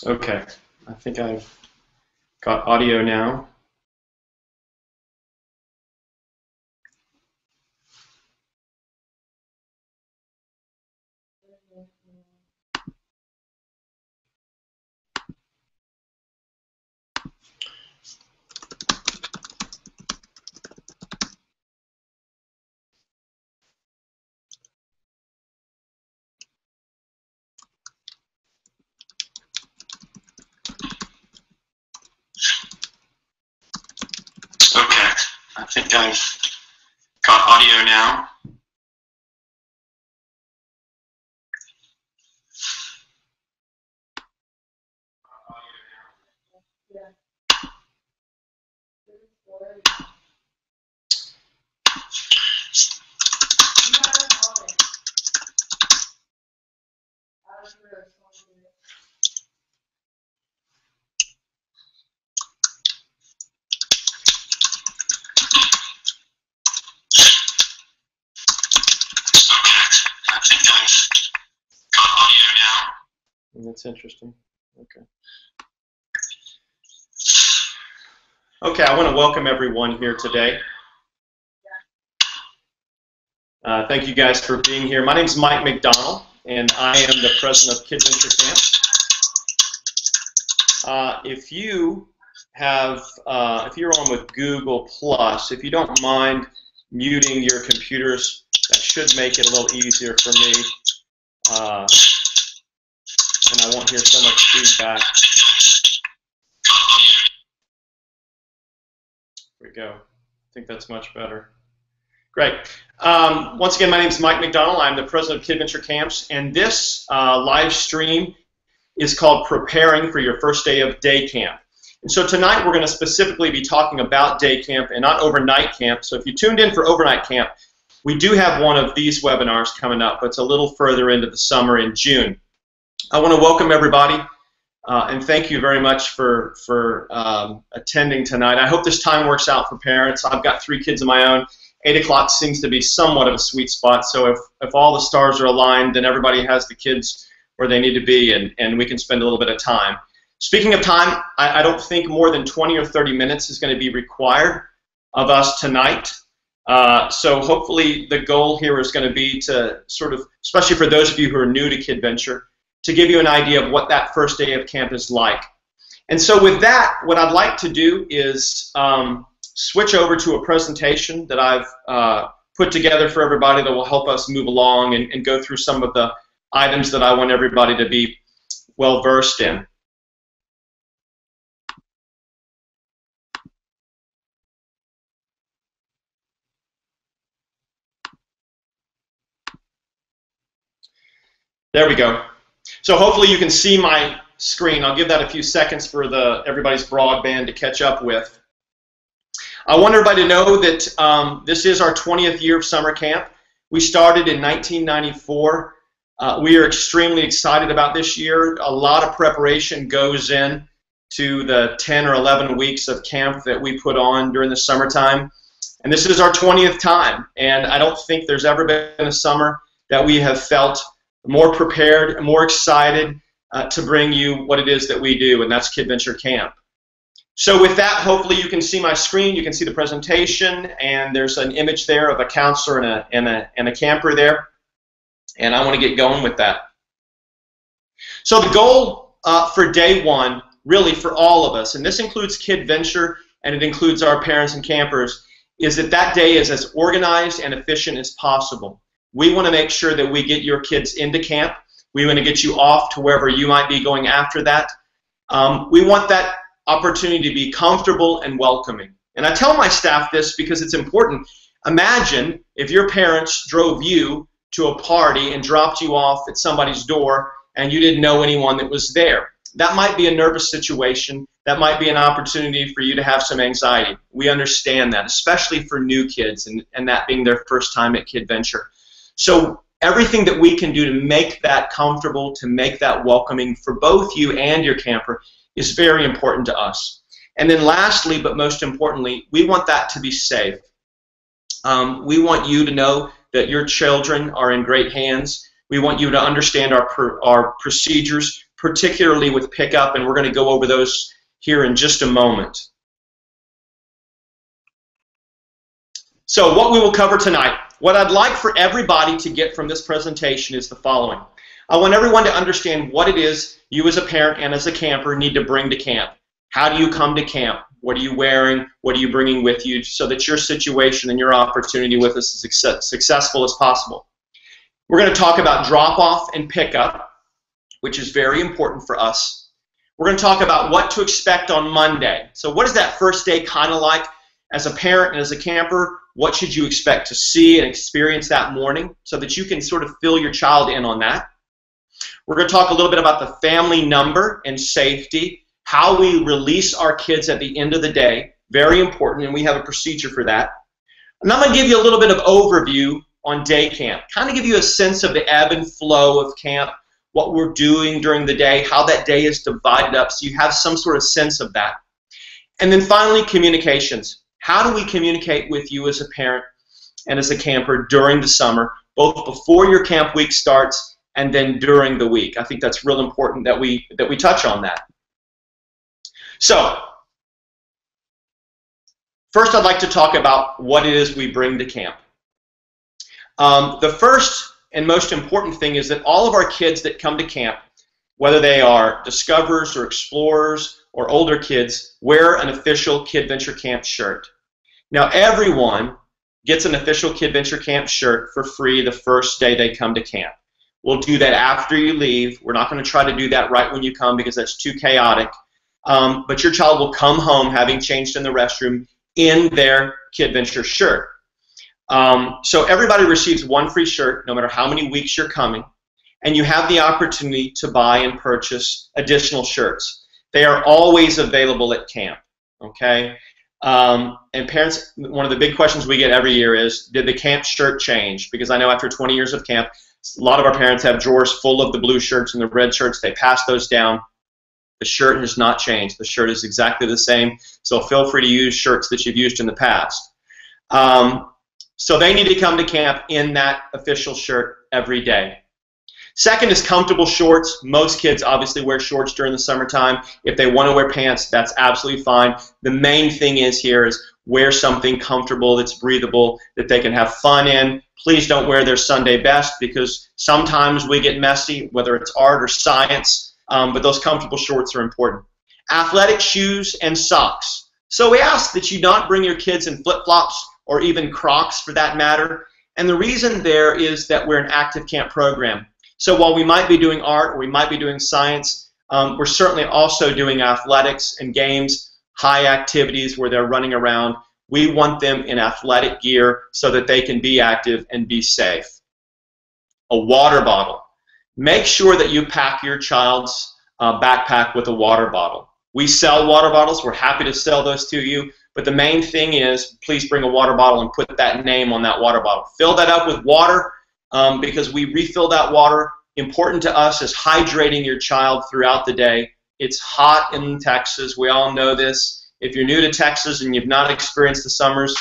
Okay, I think I've got audio now. Okay, I think I've got audio now. I think I've got audio now. That's interesting. Okay. Okay, I want to welcome everyone here today. Thank you guys for being here. My name is Mike McDonell, and I am the president of Kidventure Camp. If you're on with Google Plus, if you don't mind muting your computers, that should make it a little easier for me, and I won't hear so much feedback. There we go. I think that's much better. Great. Once again, my name is Mike McDonell. I'm the president of Kidventure Camps, and this live stream is called Preparing for Your First Day of Day Camp. And so tonight we're going to specifically be talking about day camp and not overnight camp. So if you tuned in for overnight camp, we do have one of these webinars coming up, but it's a little further into the summer in June. I want to welcome everybody and thank you very much for attending tonight. I hope this time works out for parents. I've got 3 kids of my own. 8 o'clock seems to be somewhat of a sweet spot, so if all the stars are aligned, then everybody has the kids where they need to be, and we can spend a little bit of time. Speaking of time, I don't think more than 20 or 30 minutes is going to be required of us tonight. So hopefully the goal here is going to be to sort of, especially for those of you who are new to Kidventure, to give you an idea of what that first day of camp is like. And so with that, what I'd like to do is switch over to a presentation that I've put together for everybody that will help us move along and go through some of the items that I want everybody to be well versed in. There we go. So hopefully you can see my screen. I'll give that a few seconds for everybody's broadband to catch up with. I want everybody to know that this is our 20th year of summer camp. We started in 1994. We are extremely excited about this year. A lot of preparation goes in to the 10 or 11 weeks of camp that we put on during the summertime. And this is our 20th time. And I don't think there's ever been a summer that we have felt more prepared, more excited to bring you what it is that we do, and that's Kidventure Camp. So with that, hopefully you can see my screen, you can see the presentation, and there's an image there of a counselor and a camper there, and I want to get going with that. So the goal for day one, really for all of us, and this includes Kidventure and it includes our parents and campers, is that that day is as organized and efficient as possible. We want to make sure that we get your kids into camp. We want to get you off to wherever you might be going after that. We want that opportunity to be comfortable and welcoming. And I tell my staff this because it's important. Imagine if your parents drove you to a party and dropped you off at somebody's door and you didn't know anyone that was there. That might be a nervous situation. That might be an opportunity for you to have some anxiety. We understand that, especially for new kids and that being their first time at Kidventure. So everything that we can do to make that comfortable, to make that welcoming for both you and your camper is very important to us. And then lastly, but most importantly, we want that to be safe. We want you to know that your children are in great hands. We want you to understand our procedures particularly with pickup, and we're going to go over those here in just a moment. So what we will cover tonight, what I'd like for everybody to get from this presentation is the following. I want everyone to understand what it is you as a parent and as a camper need to bring to camp. How do you come to camp? What are you wearing? What are you bringing with you so that your situation and your opportunity with us is successful as possible? We're going to talk about drop-off and pickup, which is very important for us. We're going to talk about what to expect on Monday. So what is that first day kind of like? As a parent and as a camper, what should you expect to see and experience that morning so that you can sort of fill your child in on that? We're going to talk a little bit about the family number and safety, how we release our kids at the end of the day, very important, and we have a procedure for that. And I'm going to give you a little bit of overview on day camp, kind of give you a sense of the ebb and flow of camp, what we're doing during the day, how that day is divided up, so you have some sort of sense of that. And then finally, communications. How do we communicate with you as a parent and as a camper during the summer, both before your camp week starts and then during the week? I think that's real important that we touch on that. So, first I'd like to talk about what it is we bring to camp. The first and most important thing is that all of our kids that come to camp, whether they are discoverers or explorers or older kids, wear an official Kidventure Camp shirt. Now everyone gets an official Kidventure Camp shirt for free the first day they come to camp. We'll do that after you leave. We're not going to try to do that right when you come because that's too chaotic. But your child will come home having changed in the restroom in their Kidventure shirt. So everybody receives one free shirt no matter how many weeks you're coming, and you have the opportunity to buy and purchase additional shirts. They are always available at camp, okay? And parents, one of the big questions we get every year is, did the camp shirt change? Because I know after 20 years of camp, a lot of our parents have drawers full of the blue shirts and the red shirts. They pass those down. The shirt has not changed. The shirt is exactly the same, so feel free to use shirts that you've used in the past. So they need to come to camp in that official shirt every day. Second is comfortable shorts. Most kids obviously wear shorts during the summertime. If they want to wear pants, that's absolutely fine. The main thing is here is wear something comfortable that's breathable, that they can have fun in. Please don't wear their Sunday best because sometimes we get messy, whether it's art or science, but those comfortable shorts are important. Athletic shoes and socks. So we ask that you not bring your kids in flip-flops or even Crocs for that matter. And the reason there is that we're an active camp program. So while we might be doing art or we might be doing science, we're certainly also doing athletics and games, high activities where they're running around. We want them in athletic gear so that they can be active and be safe. A water bottle. Make sure that you pack your child's backpack with a water bottle. We sell water bottles. We're happy to sell those to you. But the main thing is, please bring a water bottle and put that name on that water bottle. Fill that up with water because we refill that water. Important to us is hydrating your child throughout the day. It's hot in Texas. We all know this. If you're new to Texas and you've not experienced the summers,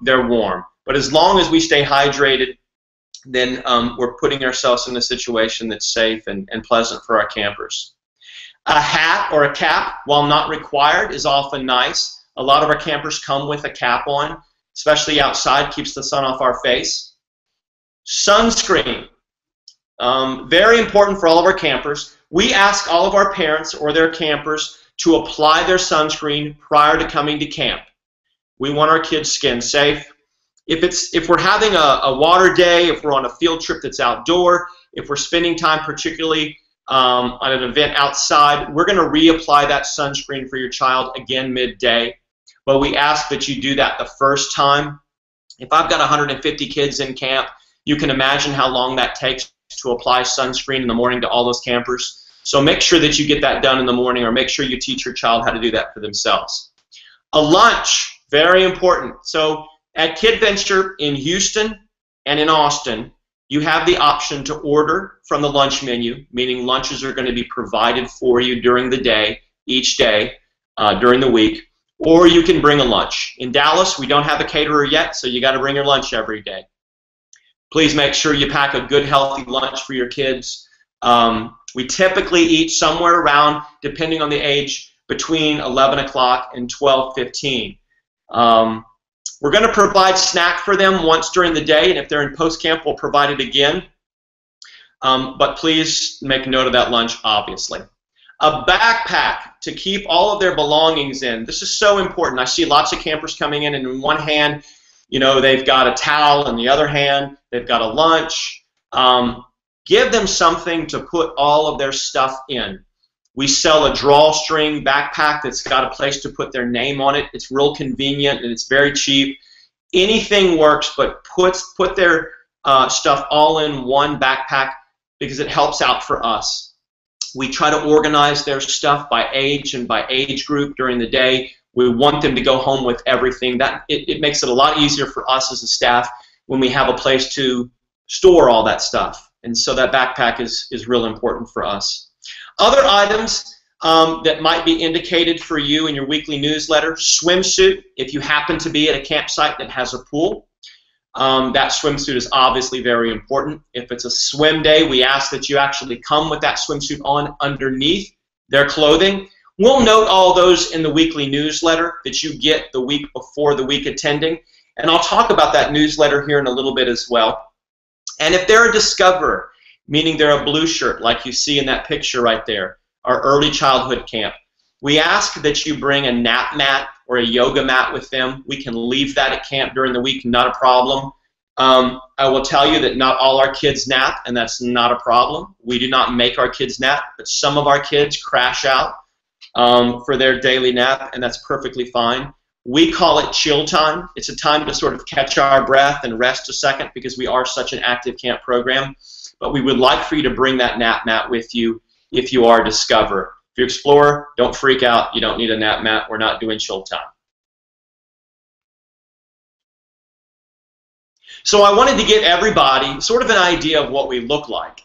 they're warm. But as long as we stay hydrated, then we're putting ourselves in a situation that's safe and pleasant for our campers. A hat or a cap, while not required, is often nice. A lot of our campers come with a cap on, especially outside, keeps the sun off our face. Sunscreen, very important for all of our campers. We ask all of our parents or their campers to apply their sunscreen prior to coming to camp. We want our kids' skin safe. If we're having a water day, if we're on a field trip that's outdoor, if we're spending time particularly on an event outside, we're going to reapply that sunscreen for your child again midday. But we ask that you do that the first time. If I've got 150 kids in camp, you can imagine how long that takes to apply sunscreen in the morning to all those campers. So make sure that you get that done in the morning, or make sure you teach your child how to do that for themselves. A lunch, very important. So at Kidventure in Houston and in Austin, you have the option to order from the lunch menu, meaning lunches are going to be provided for you during the day, each day, during the week, or you can bring a lunch. In Dallas, we don't have a caterer yet, so you got to bring your lunch every day. Please make sure you pack a good, healthy lunch for your kids. We typically eat somewhere around, depending on the age, between 11 o'clock and 12:15. We're going to provide snack for them once during the day, and if they're in post-camp, we'll provide it again. But please make note of that lunch, obviously. A backpack to keep all of their belongings in. This is so important. I see lots of campers coming in, and in one hand, you know, they've got a towel, and the other hand, they've got a lunch. Give them something to put all of their stuff in. We sell a drawstring backpack that's got a place to put their name on it. It's real convenient, and it's very cheap. Anything works, but put their stuff all in one backpack because it helps out for us. We try to organize their stuff by age and by age group during the day. We want them to go home with everything. It makes it a lot easier for us as a staff when we have a place to store all that stuff. And so that backpack is real important for us. Other items that might be indicated for you in your weekly newsletter: swimsuit. If you happen to be at a campsite that has a pool, that swimsuit is obviously very important. If it's a swim day, we ask that you actually come with that swimsuit on underneath their clothing. We'll note all those in the weekly newsletter that you get the week before the week attending, and I'll talk about that newsletter here in a little bit as well. And if they're a discoverer, meaning they're a blue shirt like you see in that picture right there, our early childhood camp, we ask that you bring a nap mat or a yoga mat with them. We can leave that at camp during the week, not a problem. I will tell you that not all our kids nap, and that's not a problem. We do not make our kids nap, but some of our kids crash out for their daily nap, and that's perfectly fine. We call it chill time. It's a time to sort of catch our breath and rest a second because we are such an active camp program. But we would like for you to bring that nap mat with you if you are a discoverer. If you're an explorer, don't freak out. You don't need a nap mat. We're not doing chill time. So I wanted to give everybody sort of an idea of what we look like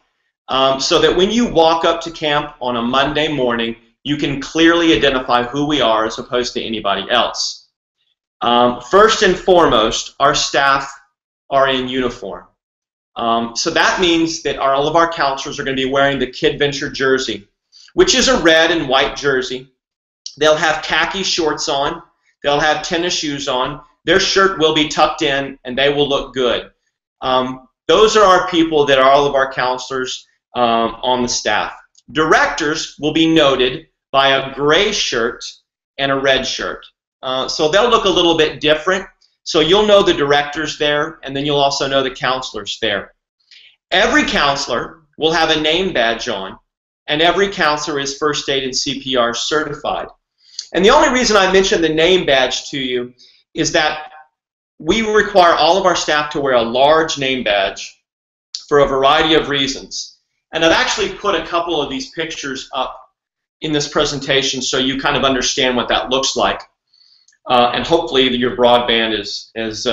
so that when you walk up to camp on a Monday morning, you can clearly identify who we are as opposed to anybody else. First and foremost, our staff are in uniform. So that means that all of our counselors are going to be wearing the Kidventure jersey, which is a red and white jersey. They'll have khaki shorts on. They'll have tennis shoes on. Their shirt will be tucked in, and they will look good. Those are our people that are all of our counselors on the staff. Directors will be noted by a gray shirt and a red shirt. So they'll look a little bit different. So you'll know the directors there, and then you'll also know the counselors there. Every counselor will have a name badge on, and every counselor is first aid and CPR certified. And the only reason I mentioned the name badge to you is that we require all of our staff to wear a large name badge for a variety of reasons. And I've actually put a couple of these pictures up in this presentation so you kind of understand what that looks like. And hopefully your broadband is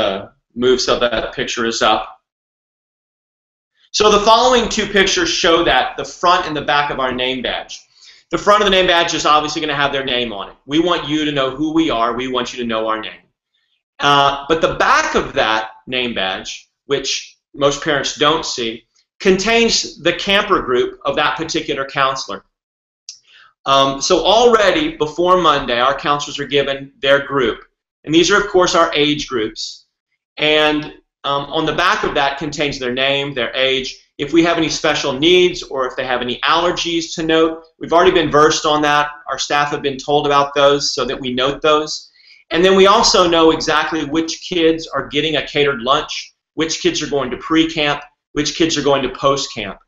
moved so that picture is up. So the following two pictures show that, the front and the back of our name badge. The front of the name badge is obviously going to have their name on it. We want you to know who we are. We want you to know our name. But the back of that name badge, which most parents don't see, contains the camper group of that particular counselor. So already before Monday, our counselors are given their group. And these are, of course, our age groups. And on the back of that contains their name, their age. If we have any special needs or if they have any allergies to note, we've already been versed on that. Our staff have been told about those so that we note those. And then we also know exactly which kids are getting a catered lunch, which kids are going to pre-camp, which kids are going to post-camp.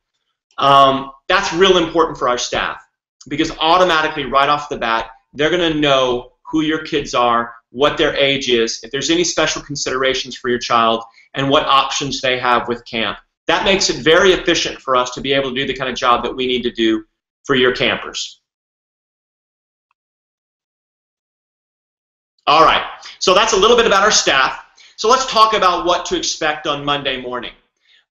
That's real important for our staff because automatically right off the bat, they're going to know who your kids are, what their age is, if there's any special considerations for your child, and what options they have with camp. That makes it very efficient for us to be able to do the kind of job that we need to do for your campers. All right, so that's a little bit about our staff. So let's talk about what to expect on Monday morning.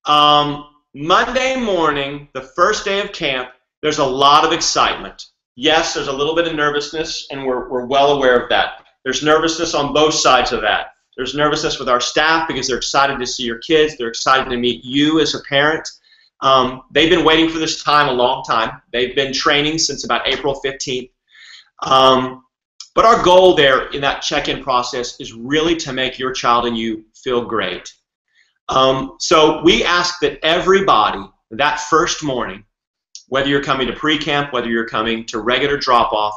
Monday morning, the first day of camp, there's a lot of excitement. Yes, there's a little bit of nervousness, and we're well aware of that. There's nervousness on both sides of that. There's nervousness with our staff because they're excited to see your kids. They're excited to meet you as a parent. They've been waiting for this time a long time. They've been training since about April 15th. But our goal there in that check-in process is really to make your child and you feel great. So we ask that everybody that first morning, whether you're coming to pre-camp, whether you're coming to regular drop-off,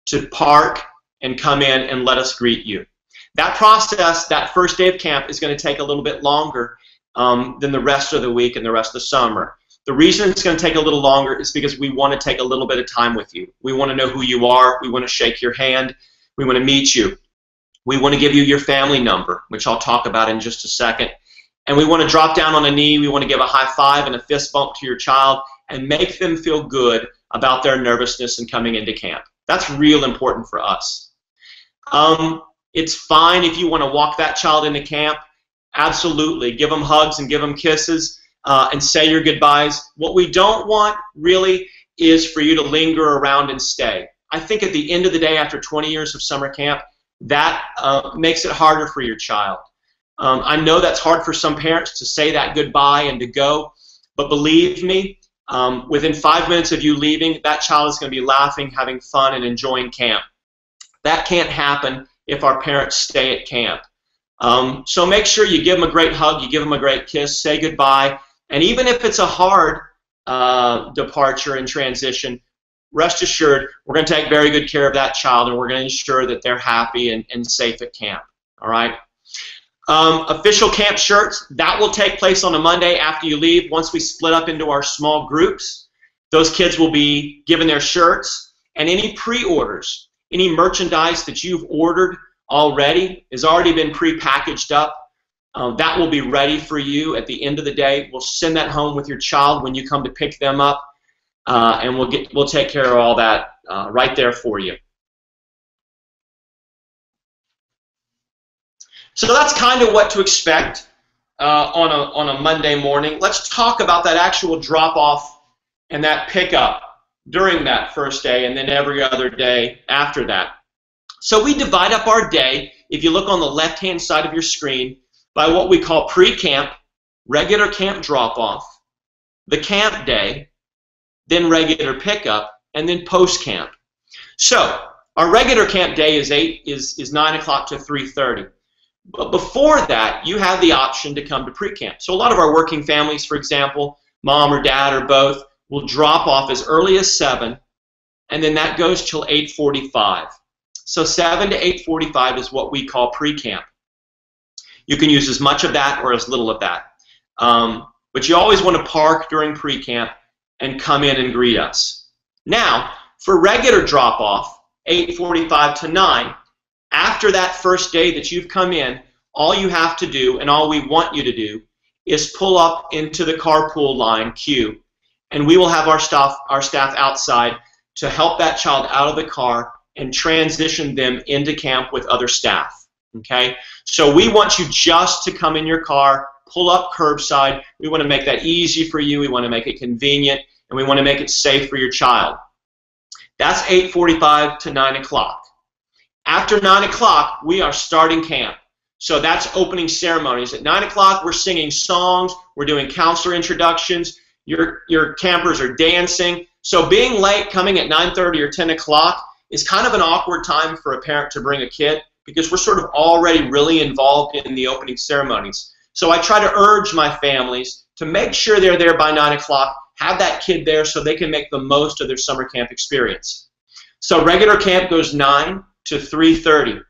to park and come in and let us greet you. That process, that first day of camp, is going to take a little bit longer than the rest of the week and the rest of the summer. The reason it's going to take a little longer is because we want to take a little bit of time with you. We want to know who you are. We want to shake your hand. We want to meet you. We want to give you your family number, which I'll talk about in just a second. And we want to drop down on a knee. We want to give a high five and a fist bump to your child and make them feel good about their nervousness and coming into camp. That's real important for us. It's fine if you want to walk that child into camp. Absolutely. Give them hugs and give them kisses and say your goodbyes. What we don't want really is for you to linger around and stay. I think at the end of the day, after 20 years of summer camp, that makes it harder for your child. I know that's hard for some parents to say that goodbye and to go, but believe me, within 5 minutes of you leaving, that child is going to be laughing, having fun, and enjoying camp. That can't happen if our parents stay at camp. So make sure you give them a great hug, you give them a great kiss, say goodbye, and even if it's a hard departure and transition, rest assured we're going to take very good care of that child, and we're going to ensure that they're happy and safe at camp. All right? Official camp shirts, that will take place on a Monday after you leave. Once we split up into our small groups, those kids will be given their shirts, and any pre-orders, any merchandise that you've ordered already has already been pre-packaged up. That will be ready for you at the end of the day. We'll send that home with your child when you come to pick them up, and we'll take care of all that right there for you. So that's kind of what to expect on a Monday morning. Let's talk about that actual drop-off and that pickup during that first day and then every other day after that. So we divide up our day, if you look on the left-hand side of your screen, by what we call pre-camp, regular camp drop-off, the camp day, then regular pickup, and then post-camp. So our regular camp day is 9 o'clock to 3:30. But before that, you have the option to come to pre-camp. So a lot of our working families, for example, mom or dad or both, will drop off as early as 7, and then that goes till 8:45. So 7 to 8:45 is what we call pre-camp. You can use as much of that or as little of that. But you always want to park during pre-camp and come in and greet us. Now, for regular drop-off, 8:45 to 9, after that first day that you've come in, all you have to do, and all we want you to do, is pull up into the carpool line queue, and we will have our staff outside to help that child out of the car and transition them into camp with other staff. Okay? So we want you just to come in your car, pull up curbside. We want to make that easy for you. We want to make it convenient, and we want to make it safe for your child. That's 8:45 to 9 o'clock. After 9 o'clock, we are starting camp. So that's opening ceremonies. At 9 o'clock, we're singing songs. We're doing counselor introductions. Your campers are dancing. So being late, coming at 9:30 or 10 o'clock, is kind of an awkward time for a parent to bring a kid because we're sort of already really involved in the opening ceremonies. So I try to urge my families to make sure they're there by 9 o'clock, have that kid there so they can make the most of their summer camp experience. So regular camp goes 9 to 3:30.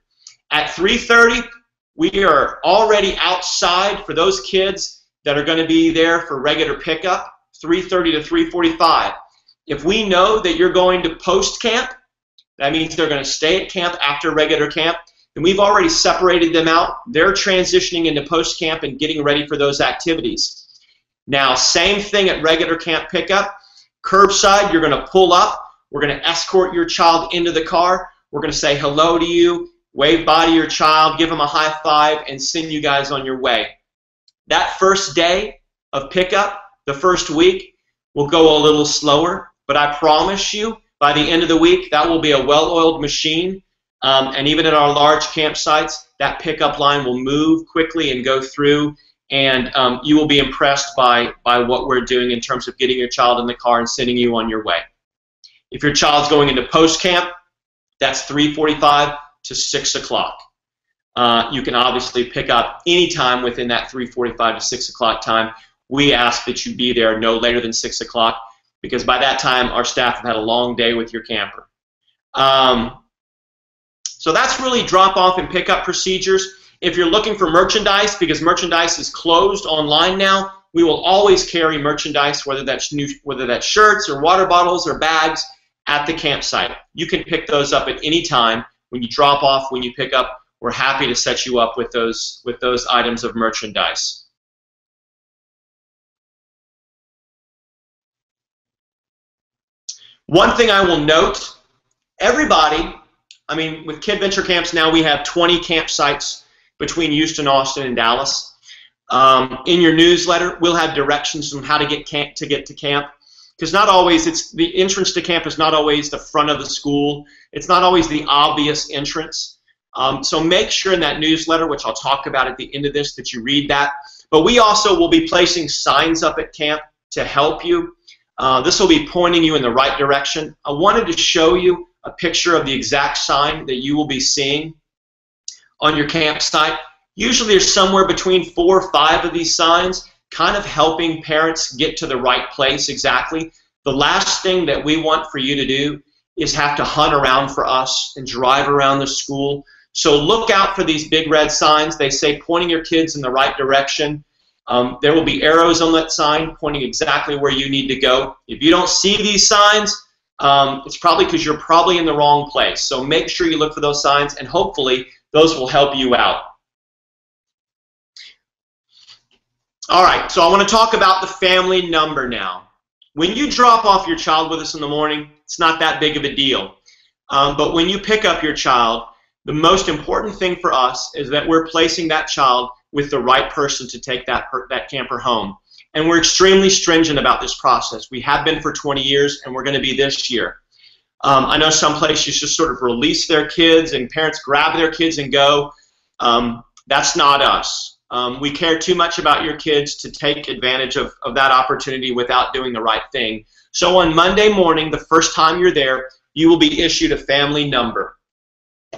At 3:30, we are already outside for those kids that are going to be there for regular pickup, 3:30 to 3:45. If we know that you're going to post camp, that means they're going to stay at camp after regular camp, and we've already separated them out. They're transitioning into post camp and getting ready for those activities. Now, same thing at regular camp pickup. Curbside, you're going to pull up. We're going to escort your child into the car. We're going to say hello to you, wave bye to your child, give them a high five, and send you guys on your way. That first day of pickup, the first week, will go a little slower, but I promise you, by the end of the week, that will be a well-oiled machine. And even at our large campsites, that pickup line will move quickly and go through, and you will be impressed by what we're doing in terms of getting your child in the car and sending you on your way. If your child's going into post-camp, that's 3:45 to 6 o'clock. You can obviously pick up any time within that 3:45 to 6 o'clock time. We ask that you be there no later than 6 o'clock, because by that time our staff have had a long day with your camper. So that's really drop-off and pick-up procedures. If you're looking for merchandise, because merchandise is closed online now, we will always carry merchandise, whether that's shirts or water bottles or bags, at the campsite. You can pick those up at any time. When you drop off, when you pick up, we're happy to set you up with those items of merchandise. One thing I will note, everybody, with Kidventure camps now, we have 20 campsites between Houston, Austin, and Dallas. In your newsletter, we'll have directions on how to get to camp, because not always the entrance to camp is not always the front of the school. It's not always the obvious entrance. So make sure in that newsletter, which I'll talk about at the end of this, that you read that. But we also will be placing signs up at camp to help you. This will be pointing you in the right direction. I wanted to show you a picture of the exact sign that you will be seeing on your campsite. Usually there's somewhere between 4 or 5 of these signs, kind of helping parents get to the right place exactly. The last thing that we want for you to do is have to hunt around for us and drive around the school. So look out for these big red signs. They say pointing your kids in the right direction. There will be arrows on that sign pointing exactly where you need to go. If you don't see these signs, it's probably because you're probably in the wrong place. So make sure you look for those signs, and hopefully those will help you out. All right, so I want to talk about the family number now. When you drop off your child with us in the morning, it's not that big of a deal. But when you pick up your child, the most important thing for us is that we're placing that child with the right person to take that camper home. And we're extremely stringent about this process. We have been for 20 years, and we're going to be this year. I know some places just sort of release their kids, and parents grab their kids and go. That's not us. We care too much about your kids to take advantage of that opportunity without doing the right thing. So on Monday morning, the first time you're there, you will be issued a family number.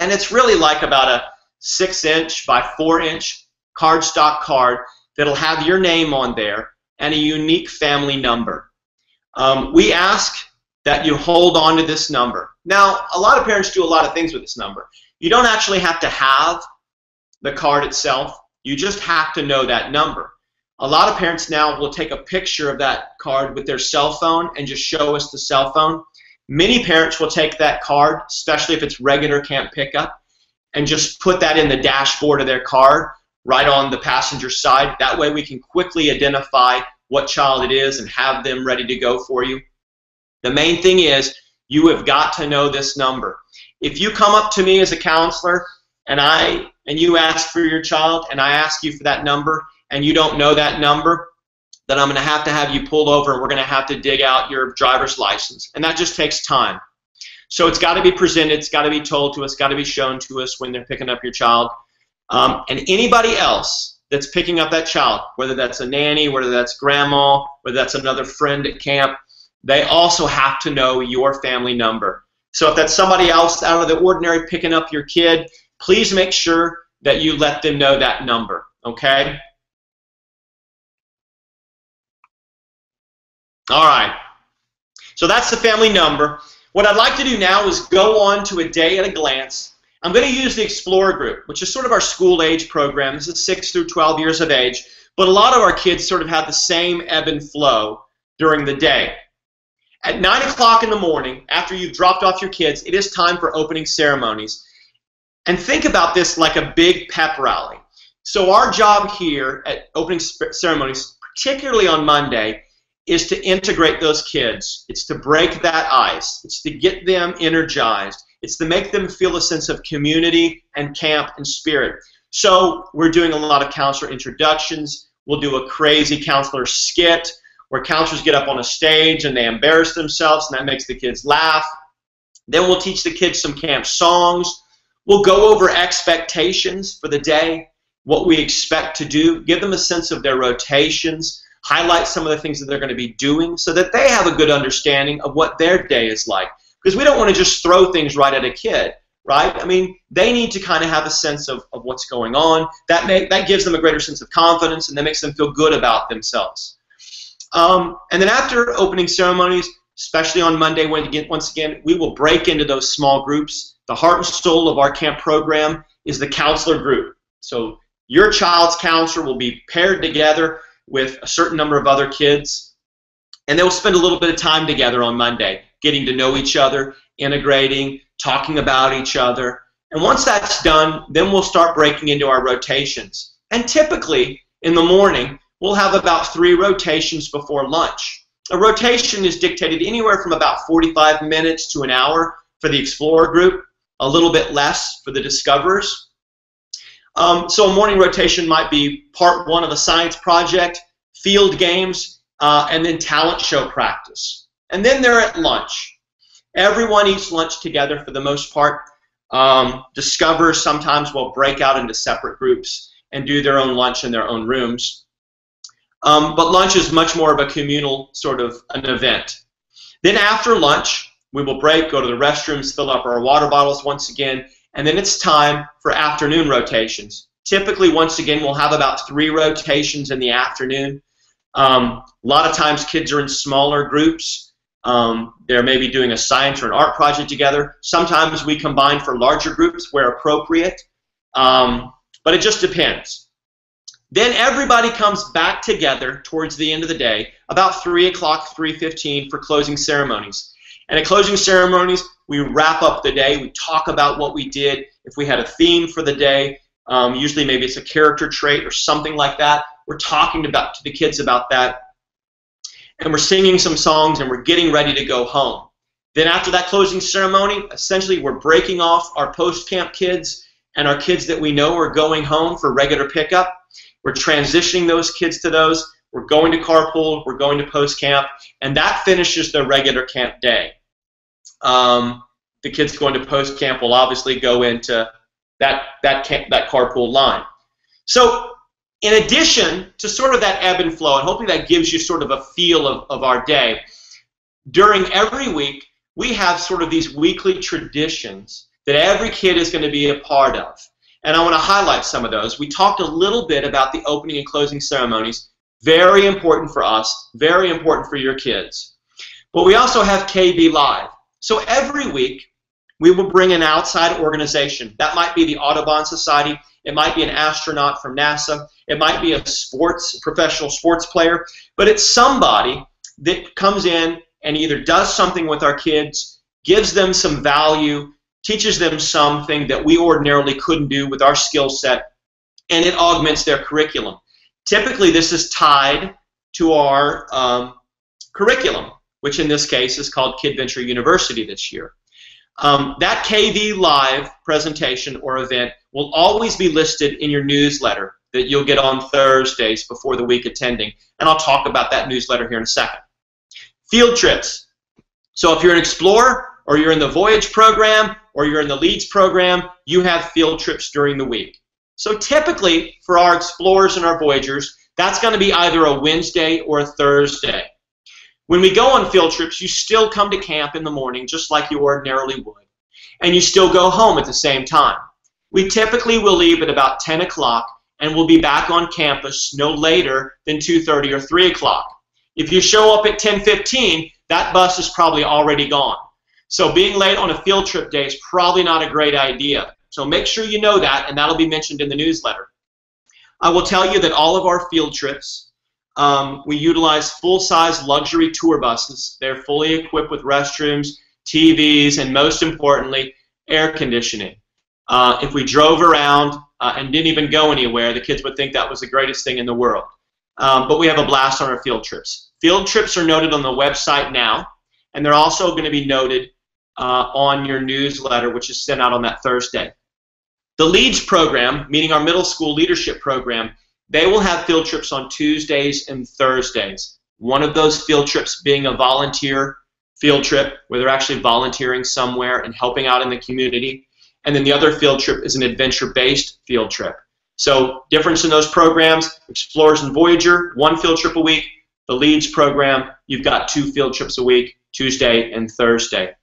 And it's really like about a 6-inch by 4-inch cardstock card that'll have your name on there and a unique family number. We ask that you hold on to this number. Now, a lot of parents do a lot of things with this number. You don't actually have to have the card itself. You just have to know that number. A lot of parents now will take a picture of that card with their cell phone and just show us the cell phone. Many parents will take that card, especially if it's regular camp pickup, and just put that in the dashboard of their car right on the passenger side. That way we can quickly identify what child it is and have them ready to go for you. The main thing is you have got to know this number. If you come up to me as a counselor and you ask for your child and I ask you for that number and you don't know that number, then I'm going to have you pulled over and we're going to have to dig out your driver's license. And that just takes time. So it's got to be presented, it's got to be told to us, it's got to be shown to us when they're picking up your child. And anybody else that's picking up that child, whether that's a nanny, whether that's grandma, whether that's another friend at camp, they also have to know your family number. So if that's somebody else out of the ordinary picking up your kid, please make sure that you let them know that number, okay? All right, so that's the family number. What I'd like to do now is go on to a day at a glance. I'm going to use the Explorer group, which is sort of our school age program. This is 6 through 12 years of age, but a lot of our kids sort of have the same ebb and flow during the day. At 9 o'clock in the morning, after you've dropped off your kids, it is time for opening ceremonies. And think about this like a big pep rally. So our job here at opening ceremonies, particularly on Monday, is to integrate those kids. It's to break that ice. It's to get them energized. It's to make them feel a sense of community and camp and spirit. So we're doing a lot of counselor introductions. We'll do a crazy counselor skit where counselors get up on a stage and they embarrass themselves, and that makes the kids laugh. Then we'll teach the kids some camp songs. We'll go over expectations for the day. what we expect to do, give them a sense of their rotations, highlight some of the things that they're going to be doing so that they have a good understanding of what their day is like. Because we don't want to just throw things right at a kid, right? I mean, they need to kind of have a sense of what's going on. That gives them a greater sense of confidence, and that makes them feel good about themselves. And then after opening ceremonies, especially on Monday, once again, we will break into those small groups. The heart and soul of our camp program is the counselor group. So your child's counselor will be paired together with a certain number of other kids, and they will spend a little bit of time together on Monday, getting to know each other, integrating, talking about each other. And once that's done, then we'll start breaking into our rotations. And typically, in the morning, we'll have about 3 rotations before lunch. A rotation is dictated anywhere from about 45 minutes to an hour for the Explorer group, a little bit less for the Discoverers. So a morning rotation might be part 1 of a science project, field games, and then talent show practice. And then they're at lunch. Everyone eats lunch together for the most part. Discoverers sometimes will break out into separate groups and do their own lunch in their own rooms. But lunch is much more of a communal sort of an event. Then after lunch, we will break, go to the restrooms, fill up our water bottles once again, and then it's time for afternoon rotations. Typically, once again, we'll have about 3 rotations in the afternoon. A lot of times kids are in smaller groups. They're maybe doing a science or an art project together. Sometimes we combine for larger groups where appropriate, but it just depends. Then everybody comes back together towards the end of the day, about 3 o'clock, 3:15 for closing ceremonies. And at closing ceremonies, we wrap up the day. We talk about what we did. If we had a theme for the day, usually maybe it's a character trait or something like that. We're talking to the kids about that. And we're singing some songs, and we're getting ready to go home. Then after that closing ceremony, essentially we're breaking off our post-camp kids and our kids that we know are going home for regular pickup. We're transitioning those kids to those. We're going to carpool. We're going to post-camp. And that finishes their regular camp day. The kids going to post-camp will obviously go into that carpool line. So in addition to sort of that ebb and flow, and hopefully that gives you sort of a feel of our day, during every week, we have sort of these weekly traditions that every kid is going to be a part of. And I want to highlight some of those. We talked a little bit about the opening and closing ceremonies. Very important for us, very important for your kids. But we also have KB Live. So every week, we will bring an outside organization. That might be the Audubon Society. It might be an astronaut from NASA. It might be a professional sports player. But it's somebody that comes in and either does something with our kids, gives them some value, teaches them something that we ordinarily couldn't do with our skill set, and it augments their curriculum. Typically, this is tied to our curriculum, which in this case is called Kidventure University this year. That KV Live presentation or event will always be listed in your newsletter that you'll get on Thursdays before the week attending, and I'll talk about that newsletter here in a second. Field trips. So if you're an Explorer, or you're in the Voyage program, or you're in the Leads program, you have field trips during the week. So typically, for our Explorers and our Voyagers, that's going to be either a Wednesday or a Thursday. When we go on field trips, you still come to camp in the morning, just like you ordinarily would, and you still go home at the same time. We typically will leave at about 10 o'clock, and we'll be back on campus no later than 2:30 or 3 o'clock. If you show up at 10:15, that bus is probably already gone. So being late on a field trip day is probably not a great idea. So make sure you know that, and that'll be mentioned in the newsletter. I will tell you that all of our field trips, we utilize full-size luxury tour buses. They're fully equipped with restrooms, TVs, and most importantly, air conditioning. If we drove around and didn't even go anywhere, the kids would think that was the greatest thing in the world. But we have a blast on our field trips. Field trips are noted on the website now, and they're also going to be noted on your newsletter, which is sent out on that Thursday. The Leads program, meaning our middle school leadership program, they will have field trips on Tuesdays and Thursdays. One of those field trips being a volunteer field trip, where they're actually volunteering somewhere and helping out in the community. And then the other field trip is an adventure-based field trip. So difference in those programs, Explorers and Voyager, 1 field trip a week. The Leads program, you've got 2 field trips a week, Tuesday and Thursday.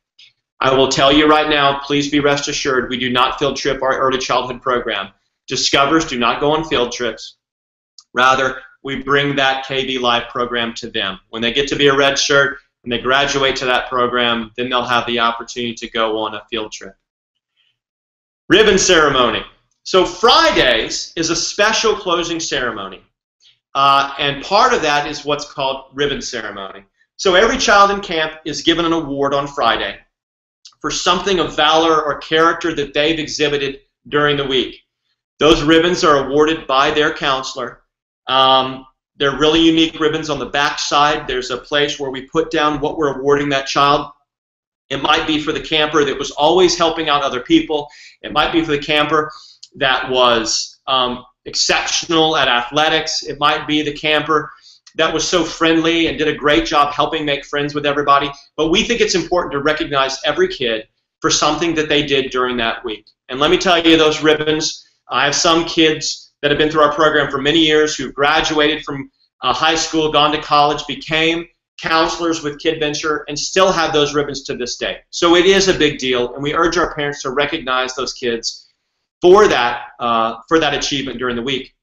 I will tell you right now, please be rest assured, we do not field trip our early childhood program. Discovers do not go on field trips. Rather, we bring that KV Live program to them. When they get to be a red shirt and they graduate to that program, then they'll have the opportunity to go on a field trip. Ribbon ceremony. So Fridays is a special closing ceremony. And part of that is what's called ribbon ceremony. So every child in camp is given an award on Friday for something of valor or character that they've exhibited during the week. Those ribbons are awarded by their counselor. They're really unique ribbons. On the back side, there's a place where we put down what we're awarding that child. It might be for the camper that was always helping out other people. It might be for the camper that was exceptional at athletics. It might be the camper that was so friendly and did a great job helping make friends with everybody. But we think it's important to recognize every kid for something that they did during that week. And let me tell you, those ribbons, I have some kids that have been through our program for many years who graduated from high school, gone to college, became counselors with Kidventure, and still have those ribbons to this day. So it is a big deal, and we urge our parents to recognize those kids for that achievement during the week.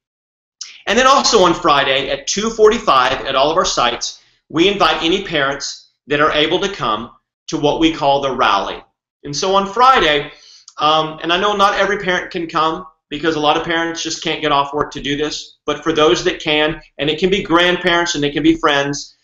And then also on Friday at 2:45 at all of our sites, we invite any parents that are able to come to what we call the rally. And so on Friday, and I know not every parent can come because a lot of parents just can't get off work to do this, but for those that can, and it can be grandparents and it can be friends,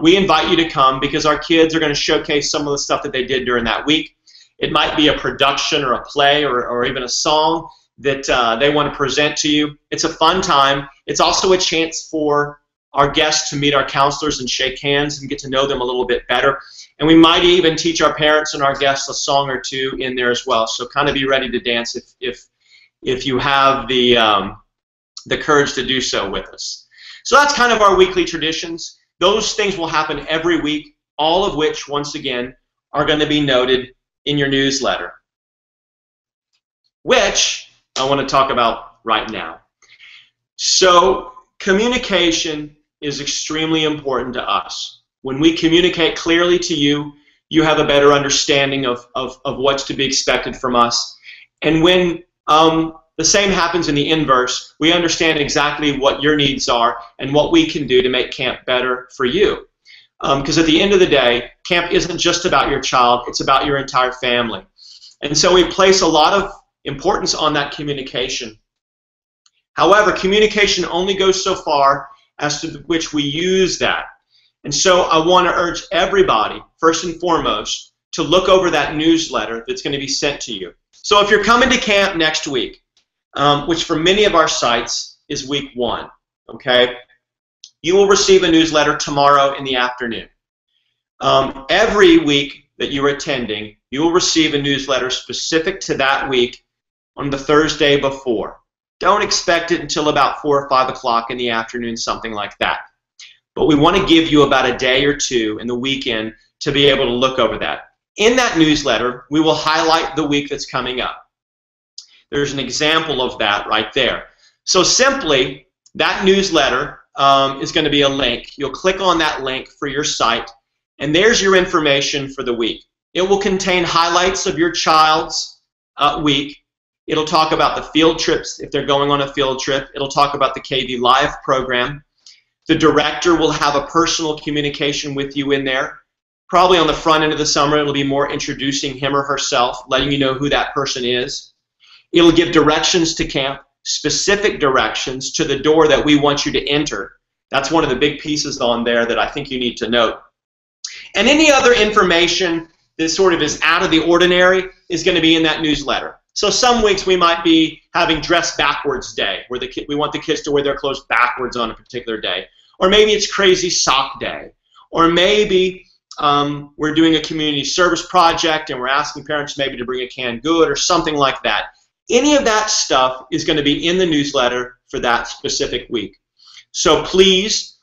we invite you to come because our kids are going to showcase some of the stuff that they did during that week. It might be a production or a play or even a song that they want to present to you. It's a fun time. It's also a chance for our guests to meet our counselors and shake hands and get to know them a little bit better. And we might even teach our parents and our guests a song or two in there as well. So kind of be ready to dance if you have the courage to do so with us. So that's kind of our weekly traditions. Those things will happen every week, all of which, once again, are going to be noted in your newsletter, which I want to talk about right now. So communication is extremely important to us. When we communicate clearly to you, you have a better understanding of what's to be expected from us. And when the same happens in the inverse, we understand exactly what your needs are and what we can do to make camp better for you. Because at the end of the day, camp isn't just about your child, it's about your entire family. And so we place a lot of importance on that communication. However, communication only goes so far as to which we use that. And so I want to urge everybody, first and foremost, to look over that newsletter that's going to be sent to you. So if you're coming to camp next week, which for many of our sites is week 1, okay, you will receive a newsletter tomorrow in the afternoon. Every week that you're attending, you will receive a newsletter specific to that week on the Thursday before. Don't expect it until about 4 or 5 o'clock in the afternoon, something like that. But we want to give you about a day or two in the weekend to be able to look over that. In that newsletter, we will highlight the week that's coming up. There's an example of that right there. So simply, that newsletter is going to be a link. You'll click on that link for your site, and there's your information for the week. It will contain highlights of your child's week. It'll talk about the field trips if they're going on a field trip. It'll talk about the KV Live program. The director will have a personal communication with you in there. Probably on the front end of the summer, it'll be more introducing him or herself, letting you know who that person is. It'll give directions to camp, specific directions to the door that we want you to enter. That's one of the big pieces on there that I think you need to note. And any other information that sort of is out of the ordinary is going to be in that newsletter. So some weeks we might be having dress backwards day, where we want the kids to wear their clothes backwards on a particular day. Or maybe it's crazy sock day. Or maybe we're doing a community service project and we're asking parents maybe to bring a canned good or something like that. Any of that stuff is going to be in the newsletter for that specific week. So please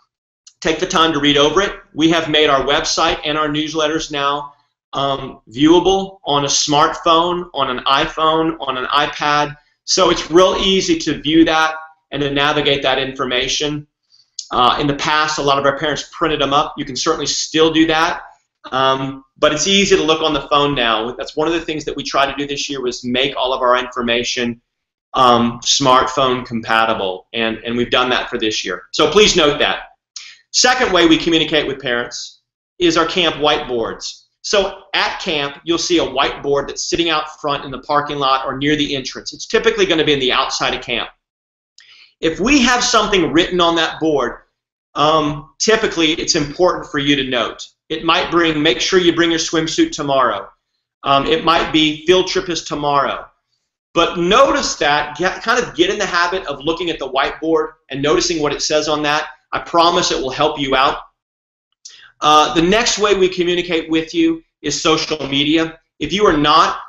take the time to read over it. We have made our website and our newsletters now viewable on a smartphone, on an iPhone, on an iPad, So it's real easy to view that and to navigate that information. In the past, a lot of our parents printed them up. You can certainly still do that, but it's easy to look on the phone now. That's one of the things that we tried to do this year, was make all of our information smartphone compatible, and we've done that for this year. So please note that. Second way we communicate with parents is our camp whiteboards. So at camp, you'll see a whiteboard that's sitting out front in the parking lot or near the entrance. It's typically going to be in the outside of camp. If we have something written on that board, typically it's important for you to note. It might make sure you bring your swimsuit tomorrow. It might be field trip is tomorrow. But notice that, kind of get in the habit of looking at the whiteboard and noticing what it says on that. I promise it will help you out. The next way we communicate with you is social media. If you are not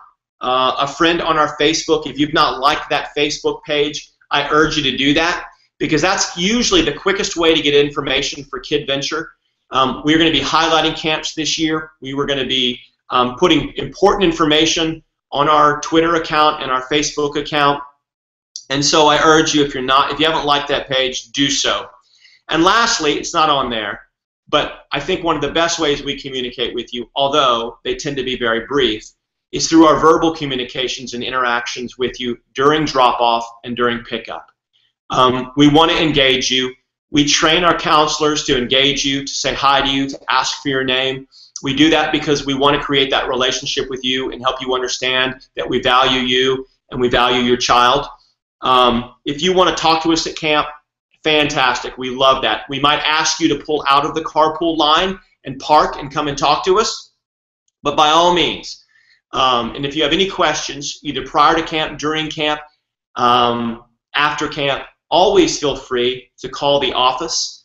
a friend on our Facebook, if you've not liked that Facebook page, I urge you to do that, because that's usually the quickest way to get information for Kidventure. We're going to be highlighting camps this year. We were going to be putting important information on our Twitter account and our Facebook account. And so I urge you, if you haven't liked that page, do so. And lastly, it's not on there, but I think one of the best ways we communicate with you, although they tend to be very brief, is through our verbal communications and interactions with you during drop-off and during pickup. We want to engage you. We train our counselors to engage you, to say hi to you, to ask for your name. We do that because we want to create that relationship with you and help you understand that we value you and we value your child. If you want to talk to us at camp, fantastic. We love that. We might ask you to pull out of the carpool line and park and come and talk to us, but by all means. And if you have any questions, either prior to camp, during camp, after camp, always feel free to call the office.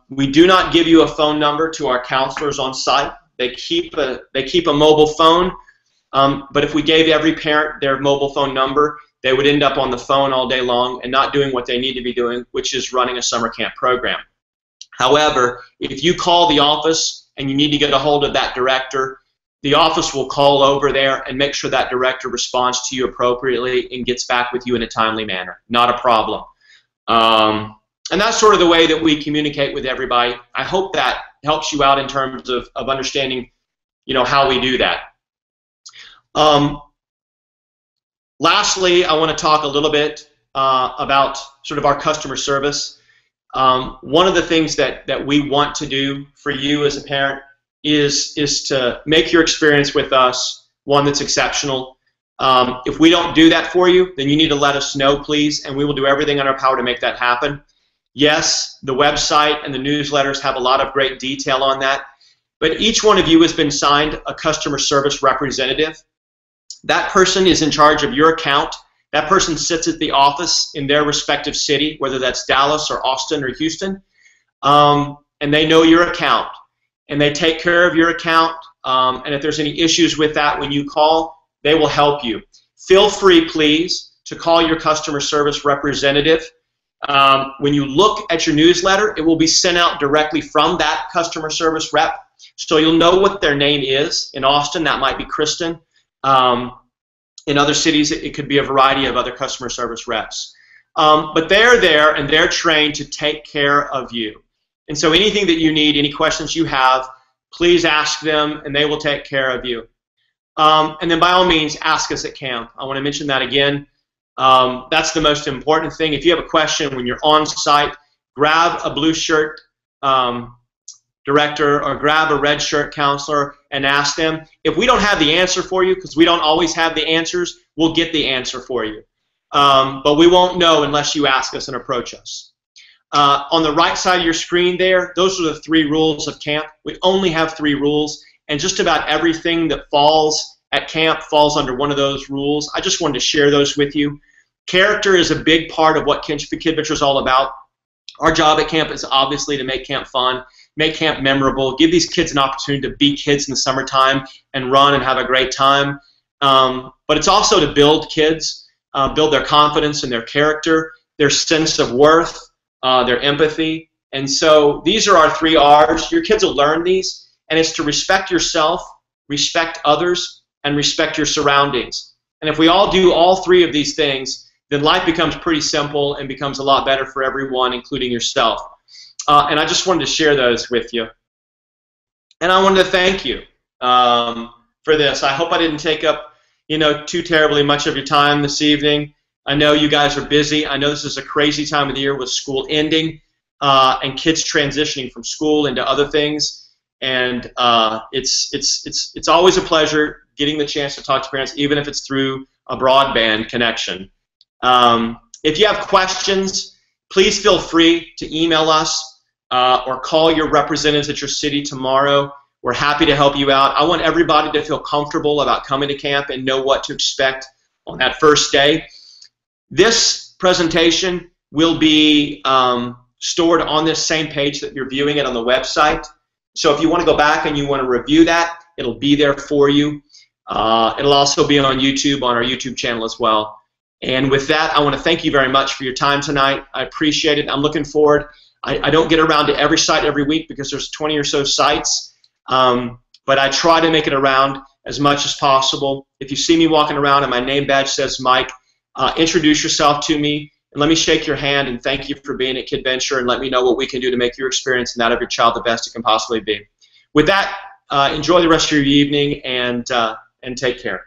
We do not give you a phone number to our counselors on site. They keep a mobile phone, but if we gave every parent their mobile phone number, they would end up on the phone all day long and not doing what they need to be doing, which is running a summer camp program. However, if you call the office and you need to get a hold of that director, the office will call over there and make sure that director responds to you appropriately and gets back with you in a timely manner. Not a problem. And that's sort of the way that we communicate with everybody. I hope that helps you out in terms of understanding, how we do that. Lastly, I want to talk a little bit about sort of our customer service. One of the things that we want to do for you as a parent is to make your experience with us one that's exceptional. If we don't do that for you, then you need to let us know, please, and we will do everything in our power to make that happen. Yes, the website and the newsletters have a lot of great detail on that, but each one of you has been signed a customer service representative. That person is in charge of your account. That person sits at the office in their respective city, whether that's Dallas or Austin or Houston, and they know your account, and they take care of your account, and if there's any issues with that when you call, they will help you. Feel free, please, to call your customer service representative. When you look at your newsletter, it will be sent out directly from that customer service rep, so you'll know what their name is. In Austin, that might be Kristen. In other cities, it could be a variety of other customer service reps. But they're there, and they're trained to take care of you. And so anything that you need, any questions you have, please ask them, and they will take care of you. And then by all means, ask us at camp. I want to mention that again. That's the most important thing. If you have a question when you're on site, grab a blue shirt director or grab a red shirt counselor and ask them. If we don't have the answer for you, because we don't always have the answers, we'll get the answer for you. But we won't know unless you ask us and approach us. On the right side of your screen there, those are the 3 rules of camp. We only have 3 rules, and just about everything that falls at camp falls under one of those rules. I just wanted to share those with you. Character is a big part of what Kidventure is all about. Our job at camp is obviously to make camp fun, make camp memorable, give these kids an opportunity to be kids in the summertime and run and have a great time. But it's also to build kids, build their confidence and their character, their sense of worth, their empathy. And so these are our 3 R's. Your kids will learn these, and it's to respect yourself, respect others, and respect your surroundings. And if we all do all three of these things, then life becomes pretty simple and becomes a lot better for everyone, including yourself. And I just wanted to share those with you. And I wanted to thank you for this. I hope I didn't take up, too terribly much of your time this evening. I know you guys are busy. I know this is a crazy time of the year with school ending and kids transitioning from school into other things. And it's always a pleasure getting the chance to talk to parents, even if it's through a broadband connection. If you have questions, please feel free to email us or call your representatives at your city tomorrow. We're happy to help you out. I want everybody to feel comfortable about coming to camp and know what to expect on that first day. This presentation will be stored on this same page that you're viewing it on the website. So if you want to go back and you want to review that, it'll be there for you. It'll also be on YouTube, on our YouTube channel as well. And with that, I want to thank you very much for your time tonight. I appreciate it. I'm looking forward. I don't get around to every site every week because there's 20 or so sites, but I try to make it around as much as possible. If you see me walking around and my name badge says Mike, introduce yourself to me and let me shake your hand and thank you for being at Kidventure and let me know what we can do to make your experience and that of your child the best it can possibly be. With that, enjoy the rest of your evening and take care.